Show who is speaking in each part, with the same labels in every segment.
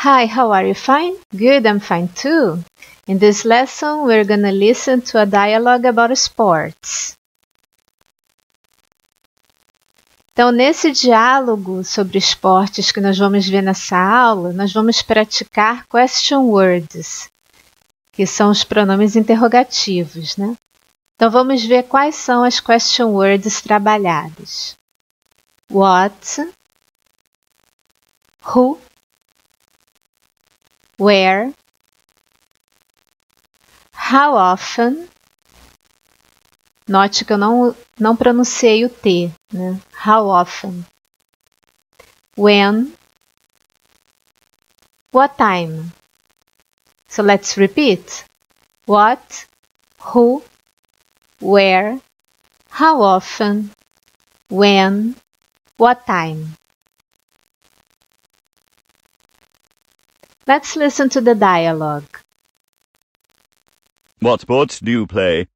Speaker 1: Hi, how are you? Fine? Good, I'm fine too. In this lesson, we're gonna listen to a dialogue about sports. Então, nesse diálogo sobre esportes que nós vamos ver nessa aula, nós vamos praticar question words, que são os pronomes interrogativos, né? Então, vamos ver quais são as question words trabalhadas. What, who, where, how often. Note que eu não pronunciei o T, né? How often. When. What time. So let's repeat. What, who, where, how often, when, what time. Let's listen to the dialogue.
Speaker 2: What sports do you play?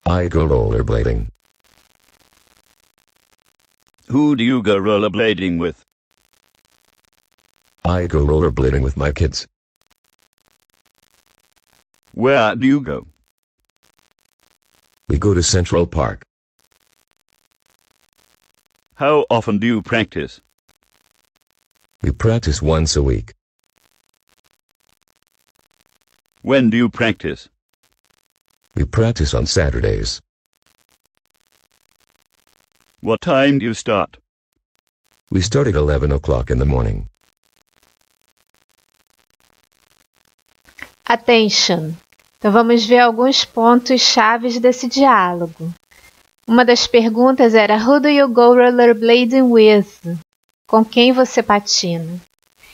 Speaker 3: I go rollerblading.
Speaker 2: Who do you go rollerblading with?
Speaker 3: I go rollerblading with my kids.
Speaker 2: Where do you go?
Speaker 3: We go to Central Park.
Speaker 2: How often do you practice?
Speaker 3: We practice once a week.
Speaker 2: When do you practice?
Speaker 3: We practice on Saturdays.
Speaker 2: What time do you start?
Speaker 3: We start at 11 o'clock in the morning.
Speaker 1: Attention! Então vamos ver alguns pontos chaves desse diálogo. Uma das perguntas era Who do you go rollerblading with? Com quem você patina?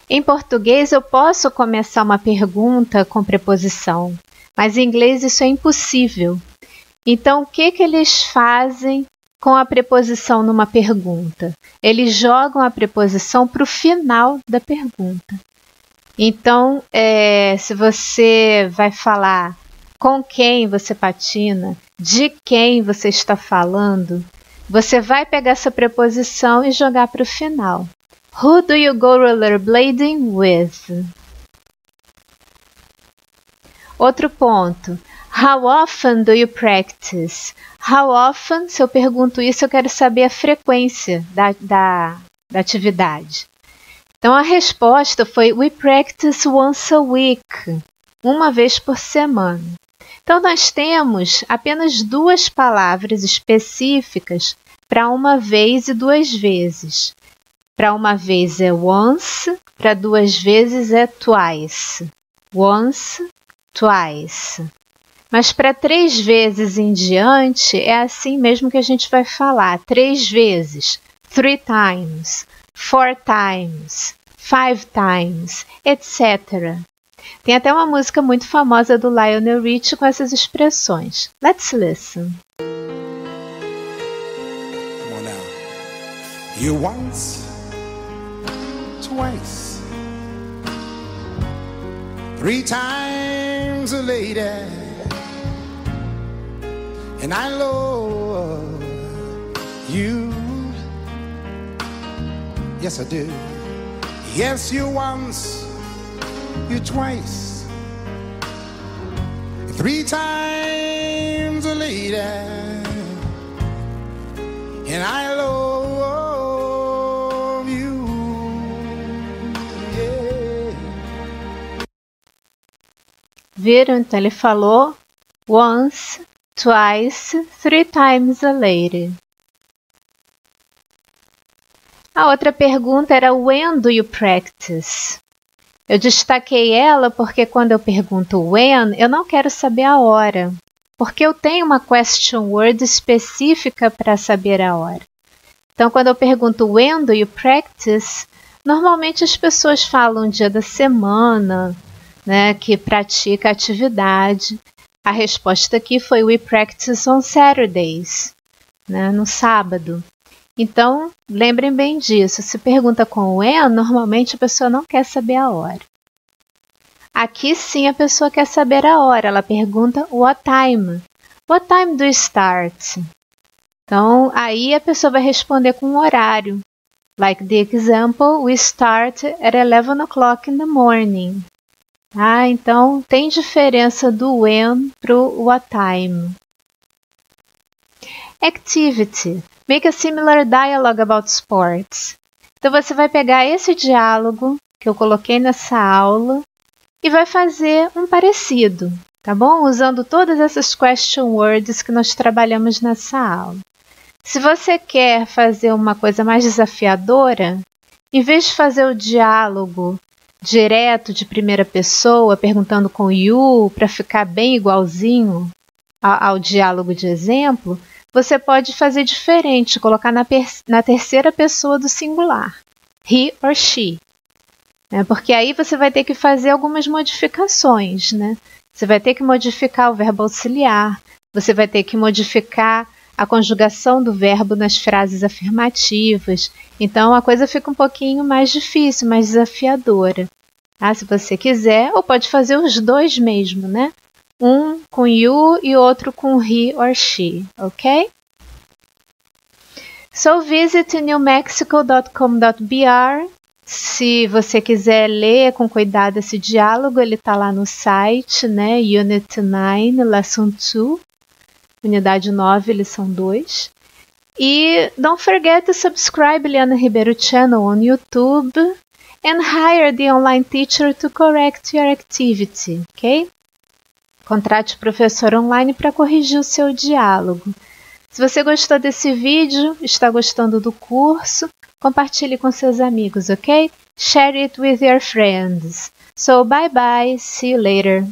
Speaker 1: Em português eu posso começar uma pergunta com preposição, mas em inglês isso é impossível. Então o que eles fazem com a preposição numa pergunta? Eles jogam a preposição para o final da pergunta. Então, se você vai falar com quem você patina, de quem você está falando, você vai pegar essa preposição e jogar para o final. Who do you go rollerblading with? Outro ponto. How often do you practice? How often, se eu pergunto isso, eu quero saber a frequência da atividade. Então, a resposta foi We practice once a week. Uma vez por semana. Então, nós temos apenas duas palavras específicas para uma vez e duas vezes. Para uma vez é once, para duas vezes é twice. Once, twice. Mas para três vezes em diante, é assim mesmo que a gente vai falar. Três vezes. 3 times, 4 times, 5 times, etc. Tem até uma música muito famosa do Lionel Richie com essas expressões. Let's listen.
Speaker 4: Come on now. You once, twice, 3 times a lady, and I love you. Yes, I do. Yes, you once, you twice, 3 times a lady, and I love you. Yeah.
Speaker 1: Viram? Então ele falou once, twice, 3 times a lady. A outra pergunta era When do you practice? Eu destaquei ela porque quando eu pergunto when, eu não quero saber a hora, porque eu tenho uma question word específica para saber a hora. Então, quando eu pergunto when do you practice, normalmente as pessoas falam o dia da semana, né, que pratica a atividade. A resposta aqui foi We practice on Saturdays, né, no sábado. Então, lembrem bem disso. Se pergunta com when, normalmente a pessoa não quer saber a hora. Aqui sim a pessoa quer saber a hora. Ela pergunta what time. What time do you start? Então, aí a pessoa vai responder com um horário. Like the example, we start at 11 o'clock in the morning. Então tem diferença do when pro what time. Activity. Make a similar dialogue about sports. Então você vai pegar esse diálogo que eu coloquei nessa aula e vai fazer um parecido, tá bom? Usando todas essas question words que nós trabalhamos nessa aula. Se você quer fazer uma coisa mais desafiadora, em vez de fazer o diálogo direto de primeira pessoa, perguntando com you, para ficar bem igualzinho ao diálogo de exemplo, você pode fazer diferente, colocar na terceira pessoa do singular, he or she. Porque aí você vai ter que fazer algumas modificações, né? Você vai ter que modificar o verbo auxiliar, você vai ter que modificar a conjugação do verbo nas frases afirmativas. Então, a coisa fica um pouquinho mais difícil, mais desafiadora. Se você quiser, ou pode fazer os dois mesmo, né? Um com you e outro com he or she, ok? So, visit newmexico.com.br. Se você quiser ler com cuidado esse diálogo, ele está lá no site, né? Unit 9, Lesson 2. Unidade 9, lição 2. E don't forget to subscribe Liana Ribeiro Channel on YouTube and hire the online teacher to correct your activity, ok? Contrate o professor online para corrigir o seu diálogo. Se você gostou desse vídeo, está gostando do curso, compartilhe com seus amigos, ok? Share it with your friends. So, bye bye, see you later.